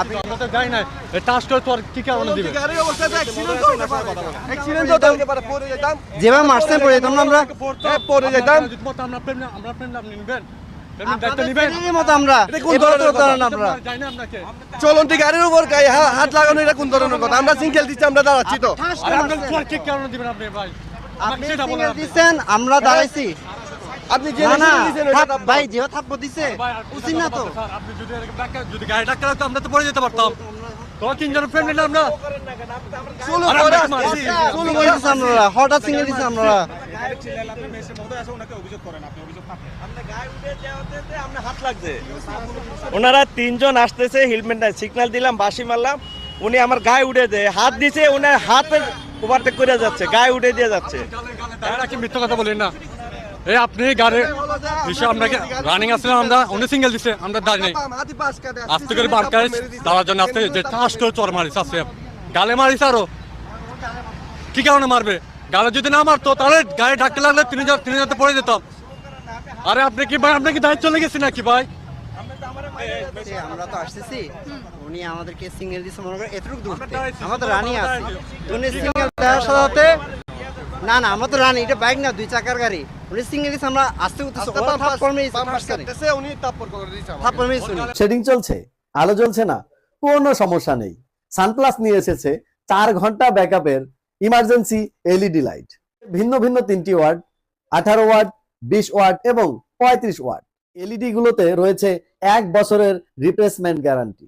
আপনি তো যাই না টাচ করে তো আর কি কারণে দিবে গাড়ির অবস্থা তো অ্যাক্সিডেন্ট হতো পড়ে যেতাম যেভাবে মারছেন পড়ে যেতাম না আমরা পড়ে যেতাম আমরা প্রেম আপনি নেবেন প্রেমের দায়িত্ব নেবেন এর মতো আমরা আমরা যাই না আমরা কে চলন্তি গাড়ির উপর গায়ে হাত লাগানো এটা কোন ধরনের কথা আমরা সিঙ্গেল দিচ্ছি আমরা দাঁড়াচ্ছি তো আর আপনি কি কারণে দিবেন আপনি ভাই আপনি সিগন্যাল দিচ্ছেন আমরা দাঁড়াইছি আপনি যে না না দিয়েছেন ভাই যেও থাপ্পড় দিছে উচিত না তো স্যার আপনি যদি গাড়ি ডাক্তার তো আমরা তো পড়ে যেতে পারতাম তো তিনজন ফ্রেন্ড নিলাম না চলো আর আমরা মারছি। চলো বলতেছি আমরা হঠাৎ সিগন্যাল দিছি আমরা ওনারা তিনজন আসতেছে হেলমেট নাই সিগন্যাল দিলাম বাঁশি মারলাম উনি আমার গায়ে উঠে দেয় হাত দিছে উনার হাতের ওভারটেক করে যাচ্ছে গায়ে উঠে দিয়ে যাচ্ছে এটা কি মিথ্যা কথা বলেন না এই আপনি গাড়ি বিষয় আমরা রানিং আসলে আমরা উনি সিঙ্গেল দিছে আমরা দাঁড়িয়ে নেই আস্তে করে বারকায় দাঁড়ার জন্য আস্তে যে টাস করে চর মারিস আসছে গালে মারিস আরো কি কারণে মারবে গালে যদি না মারতো তাহলে গায়ে ধাক্কা লাগলে তিনি যাতে পড়ে যেতাম আরে আপনি কি ভাই আপনি কি দায়িত্ব চলে গেছি নাকি ভাই আমরা তো আসতেছি উনি আমাদেরকে সিগন্যাল দিছে মনে করে এতটুকু দূর আমাদের রানি আছে উনি সিগন্যাল দেওয়ার সাথে না না আমরা তো রানি এটা বাইক না দুই চাকার গাড়ি উনি সিগন্যাল দিছে আমরা আসতে উঠতেছি ওরা থাপ্পড় মেরেছে উনি তাপ্পর করে দিয়েছে থাপ্পড় মেরেছে উনি শেডিং চলছে আলো জ্বলছে না কোনো সমস্যা নেই সানপ্লাস নিয়ে এসেছে 4 ঘন্টা ব্যাকআপের ইমার্জেন্সি এলইডি লাইট ভিন্ন ভিন্ন 3টি ওয়াট 18 ওয়াট 20 ওয়াট এবং 35 ওয়াট এলইডি গুলোতে রয়েছে 1 বছরের রিপ্লেসমেন্ট গ্যারান্টি